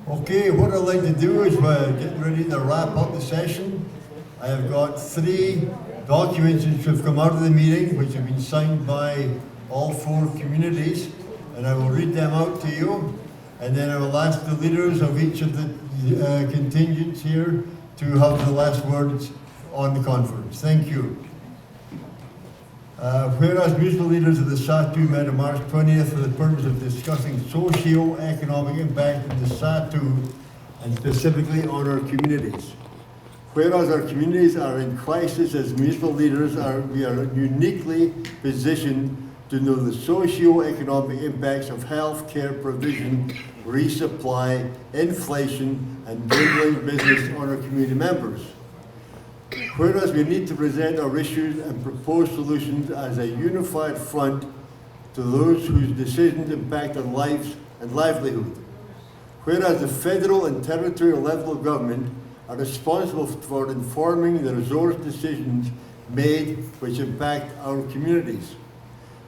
Okay, what I'd like to do is we're getting ready to wrap up the session. I have got 3 documents which have come out of the meeting, which have been signed by all 4 communities, and I will read them out to you. And then I will ask the leaders of each of the contingents here to have the last words on the conference. Thank you. Whereas municipal leaders of the Sahtu met on March 20th for the purpose of discussing socio-economic impact of the Sahtu and specifically on our communities. Whereas our communities are in crisis as municipal leaders, we are uniquely positioned to know the socio-economic impacts of health care provision, resupply, inflation, and dwindling business on our community members. Whereas we need to present our issues and propose solutions as a unified front to those whose decisions impact on lives and livelihood. Whereas the federal and territorial level of government are responsible for informing the resource decisions made which impact our communities.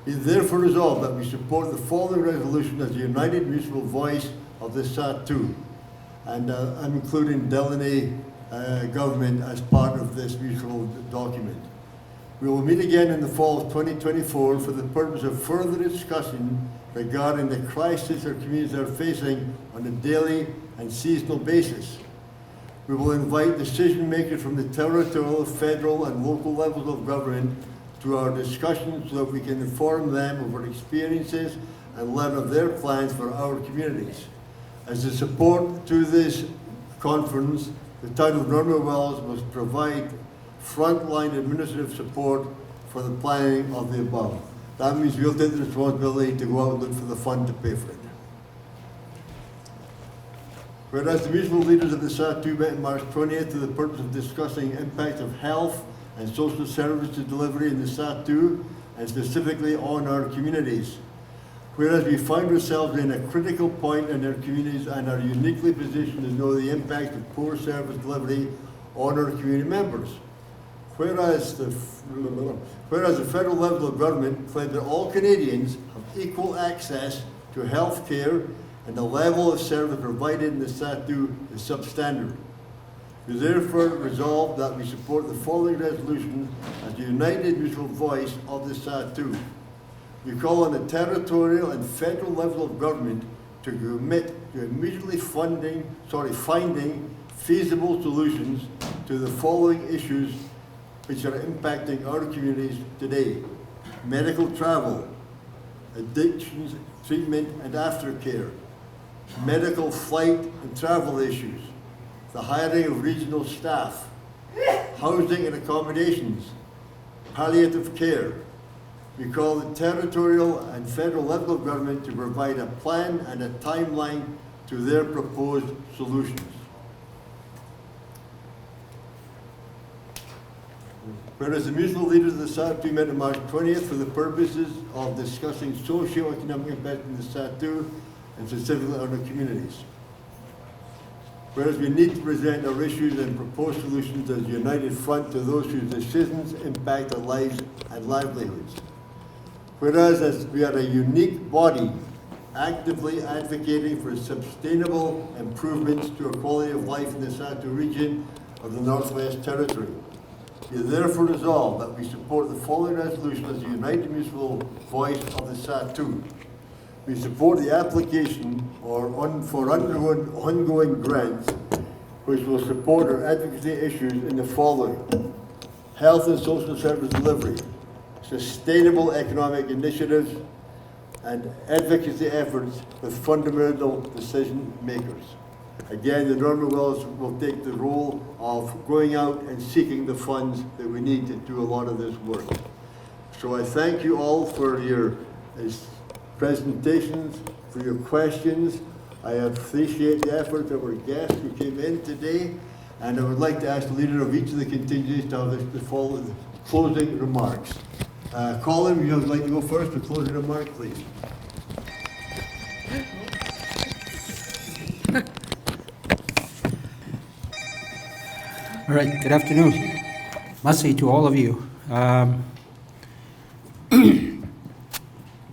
Be therefore resolved that we support the following resolution as a united municipal voice of the Sahtu, and I'm including Delaney government as part of this mutual document. We will meet again in the fall of 2024 for the purpose of further discussion regarding the crisis our communities are facing on a daily and seasonal basis. We will invite decision makers from the territorial, federal, and local levels of government to our discussions so that we can inform them of our experiences and learn of their plans for our communities. As a support to this conference, the town of Norma Wells must provide frontline administrative support for the planning of the above. That means we'll take the responsibility to go out and look for the fund to pay for it. Whereas the municipal leaders of the Sahtu met on March 20th for the purpose of discussing impacts of health and social services delivery in the Sahtu and specifically on our communities. Whereas we find ourselves in a critical point in our communities and are uniquely positioned to know the impact of poor service delivery on our community members. Whereas the federal level of government claims that all Canadians have equal access to health care and the level of service provided in the Sahtu is substandard. We therefore resolve that we support the following resolution as a united mutual voice of the Sahtu. We call on the territorial and federal level of government to commit to immediately finding feasible solutions to the following issues which are impacting our communities today: medical travel, addictions treatment and aftercare, medical flight and travel issues, the hiring of regional staff, housing and accommodations, palliative care. We call the territorial and federal level of government to provide a plan and a timeline to their proposed solutions. Whereas the municipal leaders of the Sahtu met on March 20th for the purposes of discussing socio-economic impact in the Sahtu and specifically on our communities. Whereas we need to present our issues and propose solutions as a united front to those whose decisions impact our lives and livelihoods. Whereas as we are a unique body actively advocating for sustainable improvements to our quality of life in the Sahtu region of the Northwest Territory. We therefore resolve that we support the following resolution as a united municipal voice of the Sahtu. We support the application for ongoing grants which will support our advocacy issues in the following: health and social service delivery, sustainable economic initiatives, and advocacy efforts with fundamental decision makers. Again, the Norma Wells will take the role of going out and seeking the funds that we need to do a lot of this work. So I thank you all for your presentations, for your questions. I appreciate the effort of our guests who came in today, and I would like to ask the leader of each of the contingents to have the following closing remarks. Collin, would you like to go first with closing remarks, please? All right, good afternoon. Must say to all of you,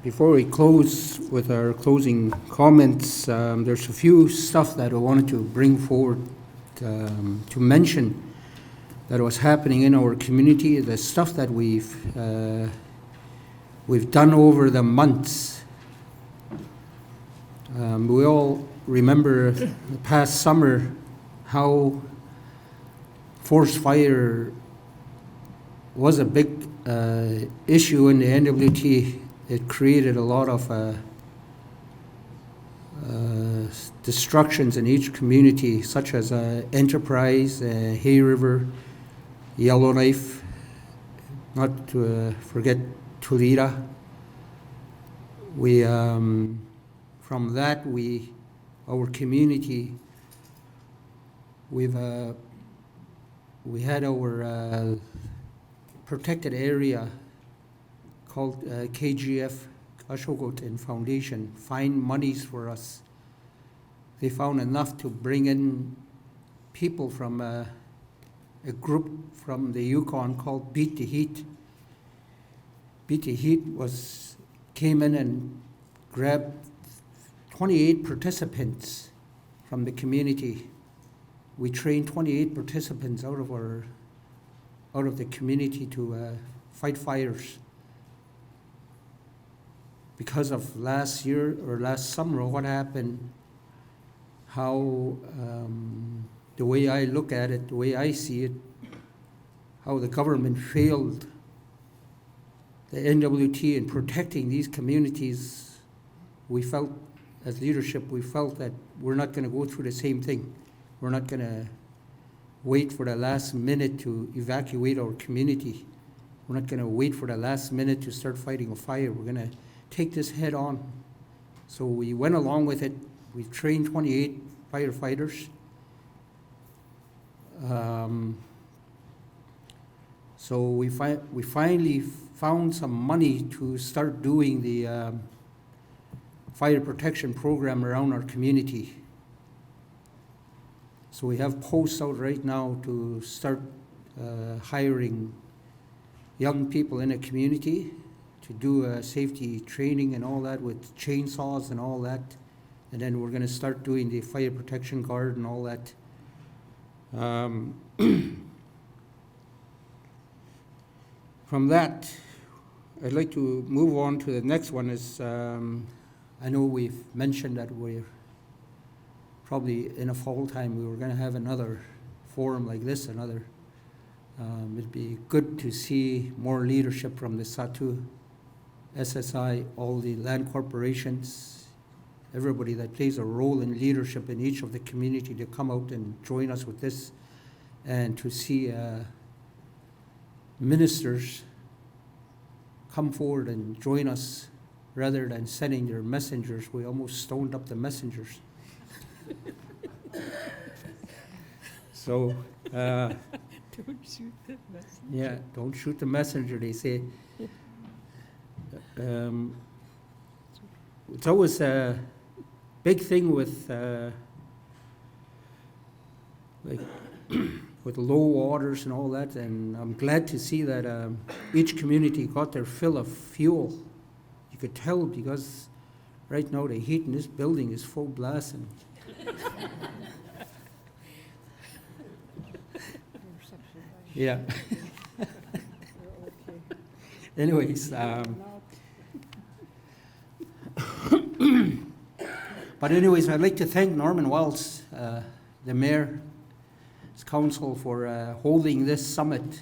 before we close with our closing comments, there's a few stuff that I wanted to bring forward to mention that was happening in our community, the stuff that we've done over the months. We all remember the past summer how forest fire was a big issue in the NWT. It created a lot of destructions in each community, such as Enterprise, Hay River, Yellowknife, not to forget Tulita. We, from that, our community, we had our protected area called KGF, Ashogoten Foundation, find monies for us. They found enough to bring in people from a group from the Yukon called Beat the Heat. Beat the Heat came in and grabbed 28 participants from the community. We trained 28 participants out of the community to fight fires. Because of last year or last summer, what happened, how the way I look at it, the way I see it, how the government failed the NWT in protecting these communities. We felt, as leadership, that we're not going to go through the same thing. We're not going to wait for the last minute to evacuate our community. We're not going to wait for the last minute to start fighting a fire. We're going to take this head on. So we went along with it. We trained 28 firefighters. So we finally found some money to start doing the fire protection program around our community. So we have posts out right now to start hiring young people in the community to do safety training and all that with chainsaws and all that. And then we're going to start doing the fire protection guard and all that. From that, I'd like to move on to the next one. I know we've mentioned that we're probably in a fall time we were going to have another forum like this, it'd be good to see more leadership from the Sahtu, SSI, all the land corporations, everybody that plays a role in leadership in each of the community to come out and join us with this, and to see ministers come forward and join us rather than sending their messengers. We almost stoned up the messengers. So, Don't shoot the messenger. yeah, don't shoot the messenger, they say. It's always a big thing with like with low waters and all that, and I'm glad to see that each community got their fill of fuel. You could tell because right now the heat in this building is full blast. And yeah. Anyways, but anyways, I'd like to thank Norman Wells, the mayor, his council, for holding this summit.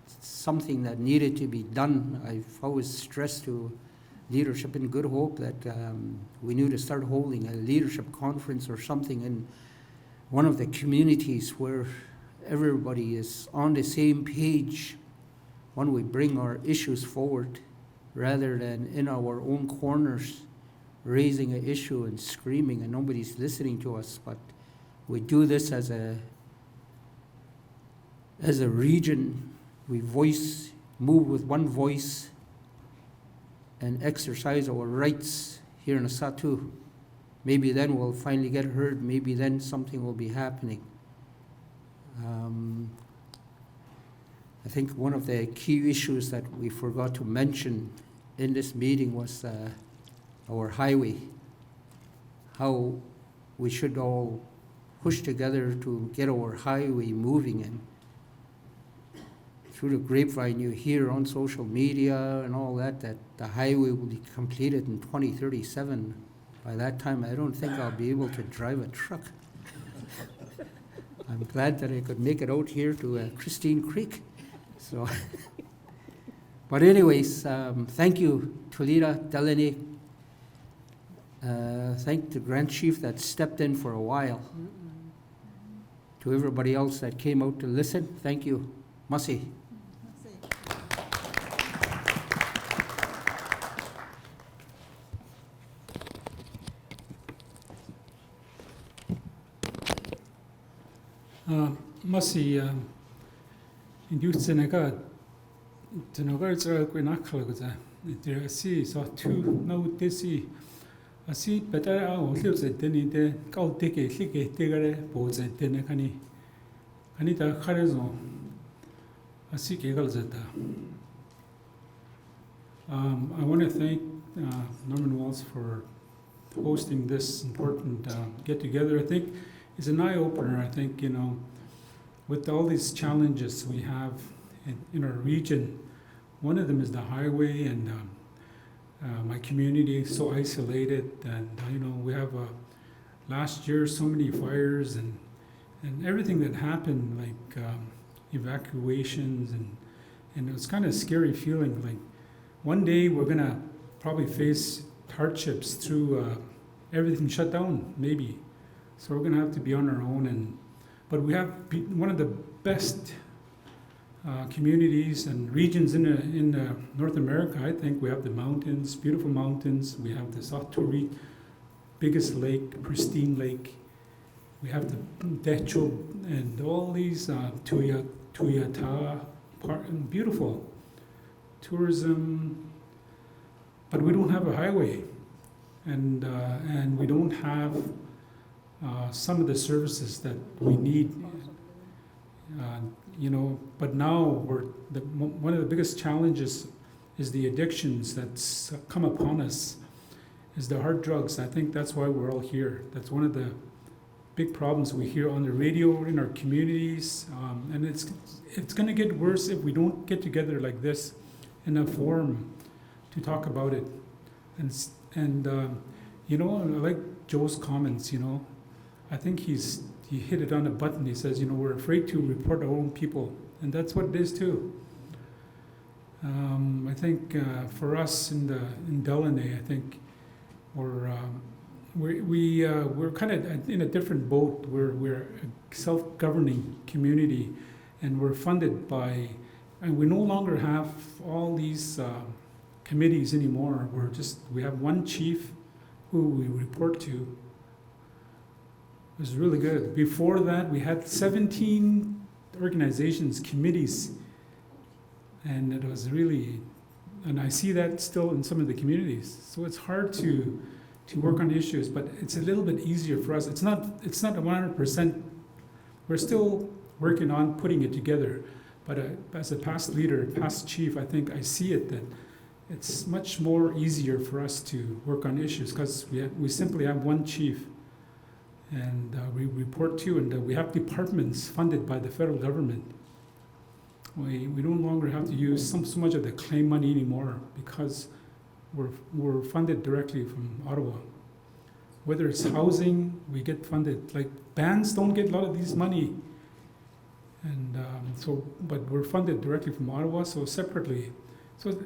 It's something that needed to be done. I've always stressed to leadership in Good Hope that we need to start holding a leadership conference or something in one of the communities where everybody is on the same page when we bring our issues forward, rather than in our own corners raising an issue and screaming and nobody's listening to us. But we do this as a region. We move with one voice and exercise our rights here in the Sahtu. Maybe then we'll finally get heard. Maybe then something will be happening. I think one of the key issues that we forgot to mention in this meeting was our highway, how we should all push together to get our highway moving. And through the grapevine, you hear on social media and all that the highway will be completed in 2037. By that time, I don't think I'll be able to drive a truck. I'm glad that I could make it out here to Christine Creek. So, but anyways, thank you, Tulita, Delaney. Thank the Grand Chief that stepped in for a while. To everybody else that came out to listen, thank you. Masi. Masi induced Senegal Senegal Quinakalaga. There see Sahtu now desi. I see better I lives at the cow take a lick a tigre boats at the Nekani. Anita Carazo. I see giggles at that. I want to thank Norman Walls for hosting this important get together. I think it's an eye opener. I think, you know, with all these challenges we have in our region, one of them is the highway, and my community is so isolated, and you know, we have last year so many fires and everything that happened, like evacuations, and it was kind of a scary feeling. Like one day we're gonna probably face hardships through everything shut down, maybe. So we're gonna have to be on our own, but we have one of the best communities and regions in North America. I think we have the mountains, beautiful mountains. We have the Sahtu, biggest lake, pristine lake. We have the Decho and all these Tuyata, beautiful tourism. But we don't have a highway, and we don't have some of the services that we need. You know, but now one of the biggest challenges is the addictions that's come upon us, is the hard drugs. I think that's why we're all here. That's one of the big problems we hear on the radio in our communities, and it's going to get worse if we don't get together like this in a forum to talk about it. And you know, I like Joe's comments. You know, I think he hit it on a button. He says, you know, we're afraid to report our own people, and that's what it is too. I think for us in Delaney, I think we're kind of in a different boat. We're a self-governing community, and we're funded by, and we no longer have all these committees anymore. We have one chief who we report to. It was really good. Before that, we had 17 organizations, committees, and it was really, and I see that still in some of the communities. So it's hard to work on issues, but it's a little bit easier for us. It's not 100%. We're still working on putting it together, but as a past leader, past chief, I think I see it that it's much more easier for us to work on issues because we simply have one chief. And we report to, and we have departments funded by the federal government. We no longer have to use so much of the claim money anymore because we're funded directly from Ottawa. Whether it's housing, we get funded. Like bands don't get a lot of these money, and but we're funded directly from Ottawa, so separately. So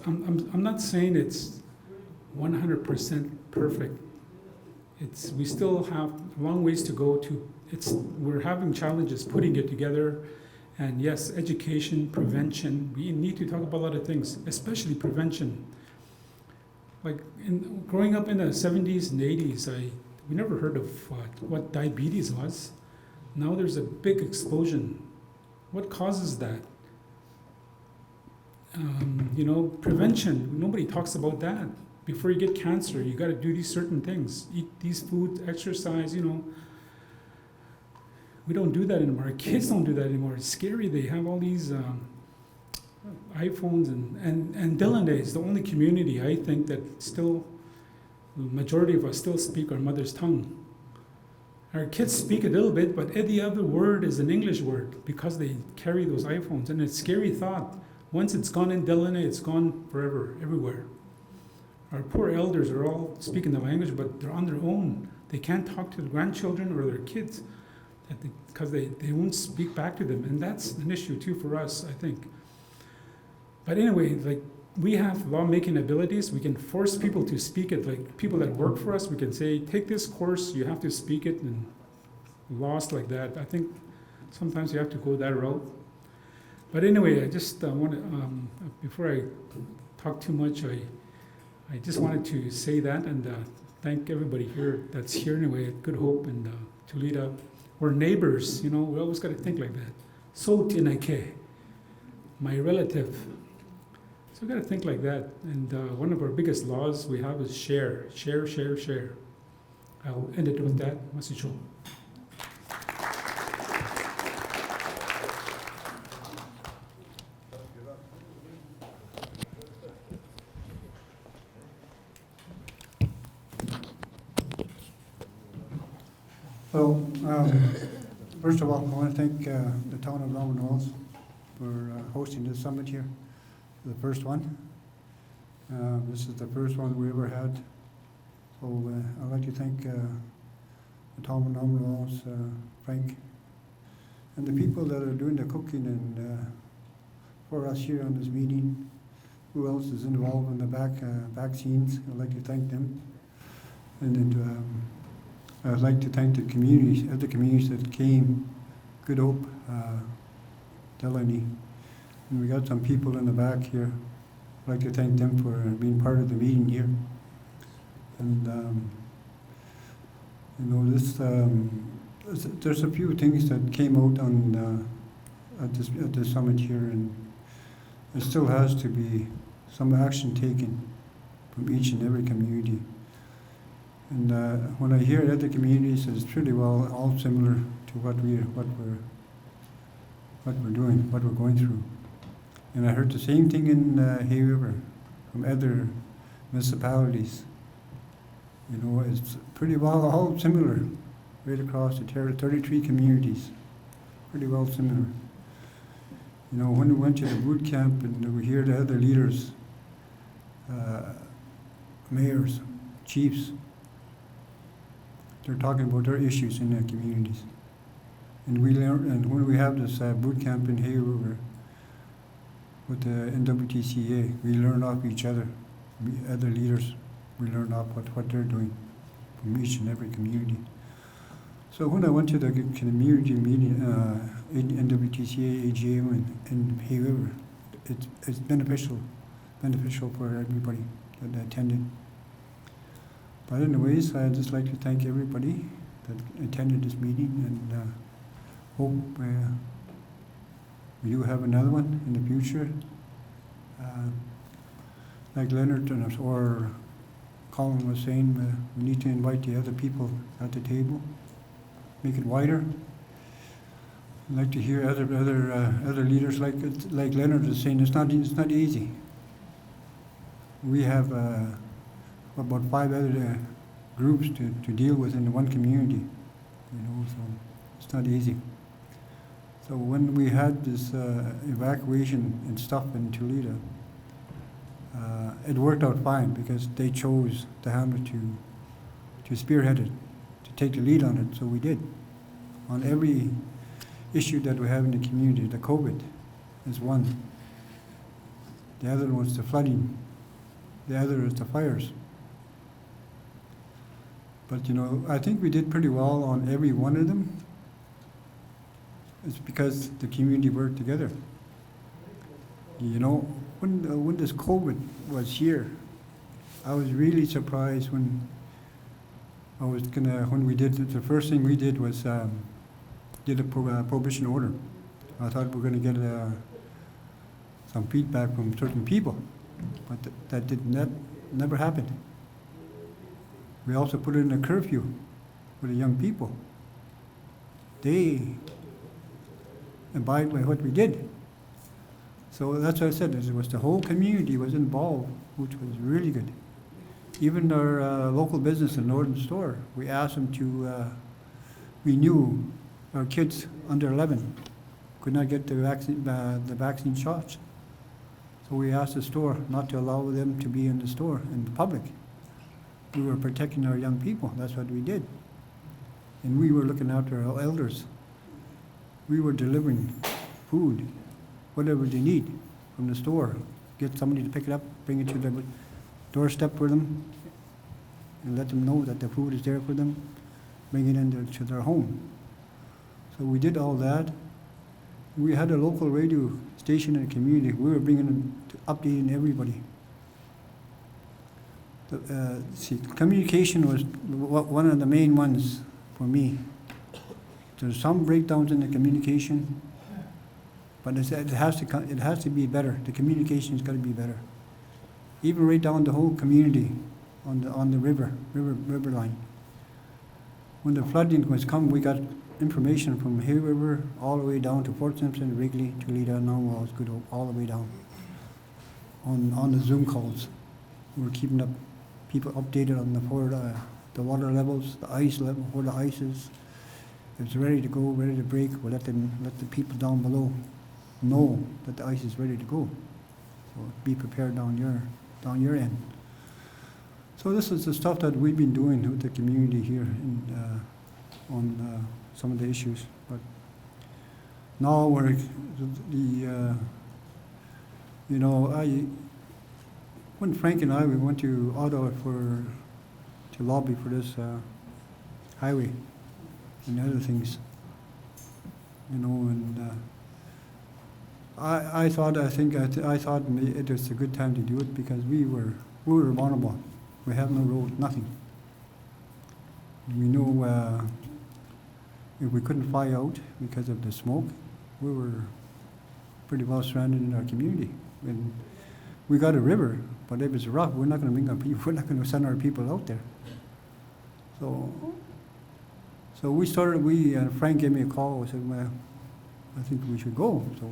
I'm not saying it's 100% perfect. We still have a long ways to go we're having challenges putting it together, and yes, education, prevention, we need to talk about a lot of things, especially prevention. Like growing up in the 70s and 80s, we never heard of what diabetes was. Now there's a big explosion. What causes that? You know, prevention, nobody talks about that. Before you get cancer, you got to do these certain things. Eat these foods, exercise, you know. We don't do that anymore. Our kids don't do that anymore. It's scary. They have all these iPhones and Dillon is the only community I think that still, the majority of us still speak our mother's tongue. Our kids speak a little bit, but every other word is an English word because they carry those iPhones. And it's a scary thought. Once it's gone in Dillon, it's gone forever, everywhere. Our poor elders are all speaking the language, but they're on their own. They can't talk to their grandchildren or their kids because they won't speak back to them. And that's an issue too for us, I think. But anyway, like, we have lawmaking abilities. We can force people to speak it. Like people that work for us, we can say, take this course, you have to speak it, and laws like that. I think sometimes you have to go that route. But anyway, I just want to, before I talk too much, I just wanted to say that and thank everybody here that's here anyway at Good Hope and Toledo. We're neighbors, you know, we always got to think like that. So tinake, my relative. So we got to think like that. And one of our biggest laws we have is share. I'll end it with that. Masicho. Well, first of all, I want to thank the town of Longman Falls for hosting this summit here, the first one. This is the first one we ever had. So I'd like to thank the town of Longman Falls, Frank, and the people that are doing the cooking and for us here on this meeting. Who else is involved in the back scenes? I'd like to thank them. And then I'd like to thank the communities, other communities that came, Good Hope, Delaney. And we got some people in the back here. I'd like to thank them for being part of the meeting here. And you know, there's a few things that came out on at this summit here, and there still has to be some action taken from each and every community. And when I hear other communities, it's pretty well all similar to what we're doing, what we're going through. And I heard the same thing in Hay River from other municipalities. You know, it's pretty well all similar right across the 33 communities. Pretty well similar. You know, when we went to the boot camp and we hear the other leaders, mayors, chiefs, they're talking about their issues in their communities. And we learn, and when we have this boot camp in Hay River with the NWTCA, we learn off each other, other leaders, we learn off what they're doing from each and every community. So when I went to the community meeting, NWTCA, AGM in Hay River, it's beneficial for everybody that attended. But anyways, I'd just like to thank everybody that attended this meeting, and hope we do have another one in the future. Like Leonard or Collin was saying, we need to invite the other people at the table, make it wider. I'd like to hear other leaders like Leonard is saying. It's not easy. We have about 5 other groups to deal with in one community, you know, so it's not easy. So when we had this evacuation and stuff in Toledo, it worked out fine because they chose the Hamlet to spearhead it, to take the lead on it, so we did. On every issue that we have in the community, the COVID is one. The other was the flooding. The other is the fires. But you know, I think we did pretty well on every one of them. It's because the community worked together. You know, when this COVID was here, I was really surprised when we did the first thing we did was did a prohibition order. I thought we were going to get some feedback from certain people, but that never happened. We also put in a curfew for the young people. They abide by what we did. So that's what I said, it was the whole community was involved, which was really good. Even our local business in Northern Store, we asked them to renew our kids under 11 could not get the vaccine shots. So we asked the store not to allow them to be in the store, in the public. We were protecting our young people, that's what we did. And we were looking after our elders. We were delivering food, whatever they need from the store. Get somebody to pick it up, bring it to the doorstep for them, and let them know that the food is there for them, bring it into their home. So we did all that. We had a local radio station in the community. We were bringing them to updating everybody. Communication was one of the main ones for me. There's some breakdowns in the communication, but it has to be better. The communication's got to be better. Even right down the whole community on the river line. When the flooding was coming, we got information from Hay River all the way down to Fort Simpson, Wrigley, Toledo, Nongwalls, Good Hope, all the way down. On the Zoom calls, we were keeping up people updated on the water levels, the ice level, where the ice is. If it's ready to go, ready to break, we'll let the people down below know that the ice is ready to go. So be prepared down your end. So this is the stuff that we've been doing with the community here on some of the issues. But now we're when Frank and we went to Ottawa to lobby for this highway and other things, and I thought it was a good time to do it because we were vulnerable. We have no road, nothing. We know if we couldn't fly out because of the smoke, we were pretty well surrounded in our community. And we got a river, but if it's rough, we're not going to bring our people. We're not going to send our people out there. So we started. Frank gave me a call. I said, "Well, I think we should go." So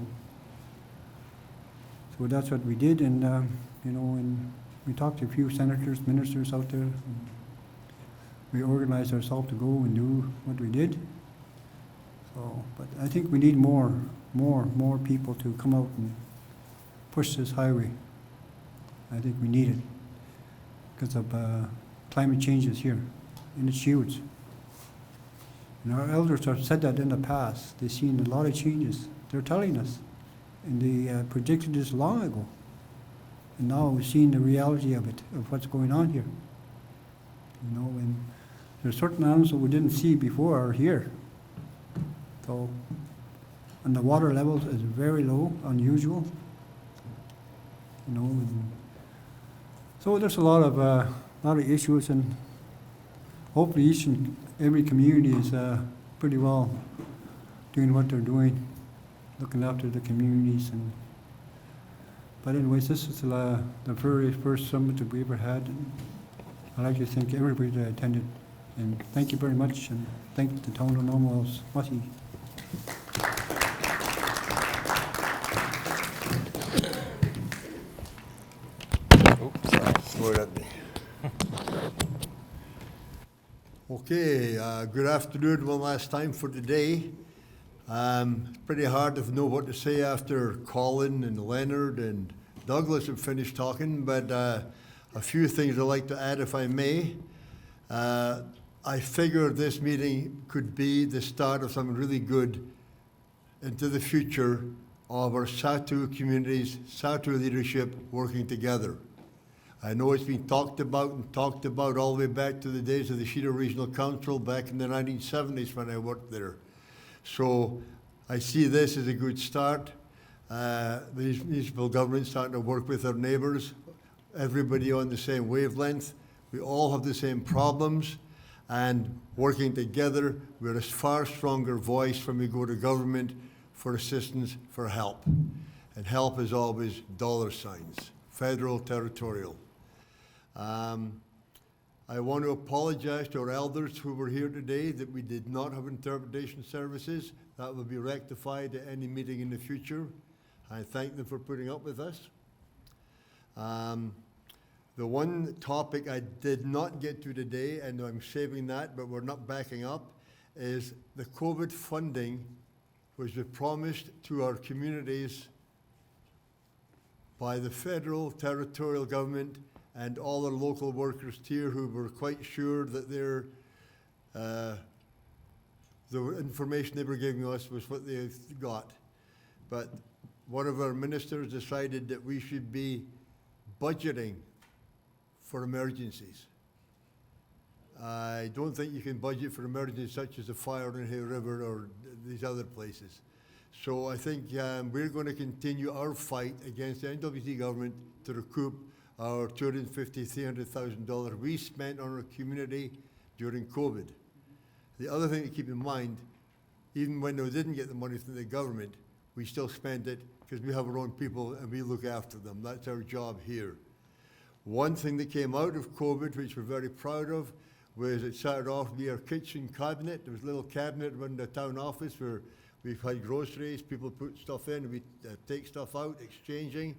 that's what we did, and and we talked to a few senators, ministers out there. And we organized ourselves to go and do what we did. So, but I think we need more people to come out and push this highway. I think we need it because of climate changes here, and it's huge. And our elders have said that in the past. They've seen a lot of changes. They're telling us, and they predicted this long ago. And now we're seeing the reality of it, of what's going on here. And there's certain animals that we didn't see before are here. So, and the water levels is very low, unusual. And so there's a lot of issues, and hopefully each and every community is pretty well doing what they're doing, looking after the communities. But anyways, this is the very first summit that we ever had. And I'd like to thank everybody that attended, and thank you very much, and thank the town of Nongwalls. Mati. Okay, good afternoon one last time for today. It's pretty hard to know what to say after Collin and Leonard and Douglas have finished talking, but a few things I'd like to add if I may. I figure this meeting could be the start of something really good into the future of our Sahtu communities, Sahtu leadership working together. I know it's been talked about all the way back to the days of the Sheeta Regional Council back in the 1970s when I worked there. So I see this as a good start. The municipal government starting to work with our neighbours, everybody on the same wavelength. We all have the same problems, and working together, we're a far stronger voice when we go to government for assistance, for help. And help is always dollar signs, federal, territorial. I want to apologize to our elders who were here today that we did not have interpretation services. That will be rectified at any meeting in the future. I thank them for putting up with us. The one topic I did not get to today, and I'm saving that, but we're not backing up, is the COVID funding which was promised to our communities by the federal, territorial government and all our local workers here who were quite sure that the information they were giving us was what they got. But one of our ministers decided that we should be budgeting for emergencies. I don't think you can budget for emergencies such as a fire in Hay River or these other places. So I think we're going to continue our fight against the NWT government to recoup our $250,000, $300,000 we spent on our community during COVID. The other thing to keep in mind, even when we didn't get the money from the government, we still spent it because we have our own people and we look after them. That's our job here. One thing that came out of COVID, which we're very proud of, was it started off to be our kitchen cabinet. There was a little cabinet in the town office where we've had groceries, people put stuff in, we take stuff out, exchanging.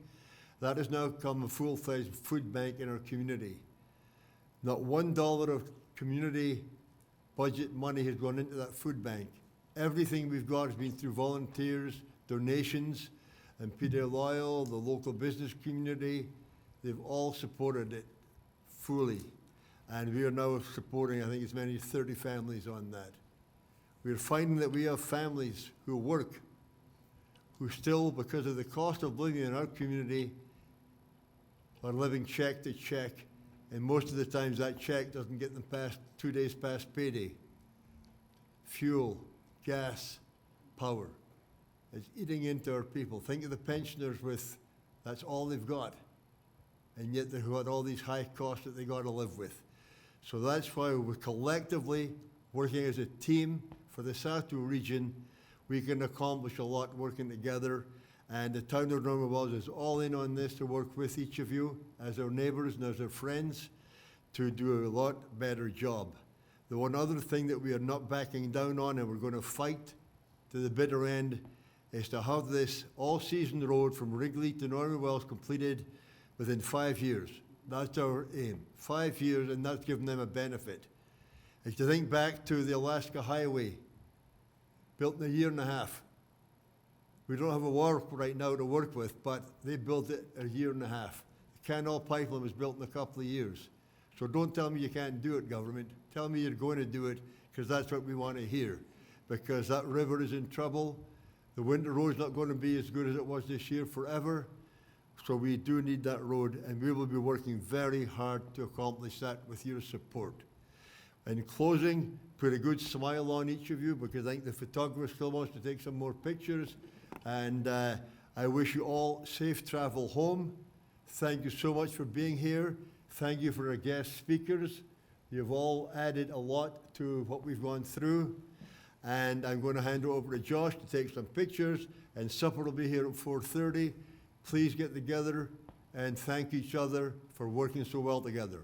That has now become a full-fledged food bank in our community. Not $1 of community budget money has gone into that food bank. Everything we've got has been through volunteers, donations, and Peter Loyal, the local business community, they've all supported it fully. And we are now supporting, I think, as many as 30 families on that. We're finding that we have families who work, who still, because of the cost of living in our community, are living check to check. And most of the times that check doesn't get them past 2 days past payday. Fuel, gas, power. It's eating into our people. Think of the pensioners that's all they've got. And yet they've got all these high costs that they got to live with. So that's why we're collectively working as a team for the Sahtu region. We can accomplish a lot working together. And the town of Norman Wells is all in on this to work with each of you as our neighbours and as our friends to do a lot better job. The one other thing that we are not backing down on and we're going to fight to the bitter end is to have this all-season road from Wrigley to Norman Wells completed within 5 years. That's our aim. 5 years, and that's giving them a benefit. If you think back to the Alaska Highway, built in a year and a half. We don't have a wharf right now to work with, but they built it a year and a half. The Canal Pipeline was built in a couple of years. So don't tell me you can't do it, government. Tell me you're going to do it, because that's what we want to hear. Because that river is in trouble. The winter road's not going to be as good as it was this year forever. So we do need that road, and we will be working very hard to accomplish that with your support. In closing, put a good smile on each of you, because I think the photographer still wants to take some more pictures. And I wish you all safe travel home. Thank you so much for being here. Thank you for our guest speakers. You've all added a lot to what we've gone through. And I'm going to hand it over to Josh to take some pictures, and supper will be here at 4:30. Please get together and thank each other for working so well together.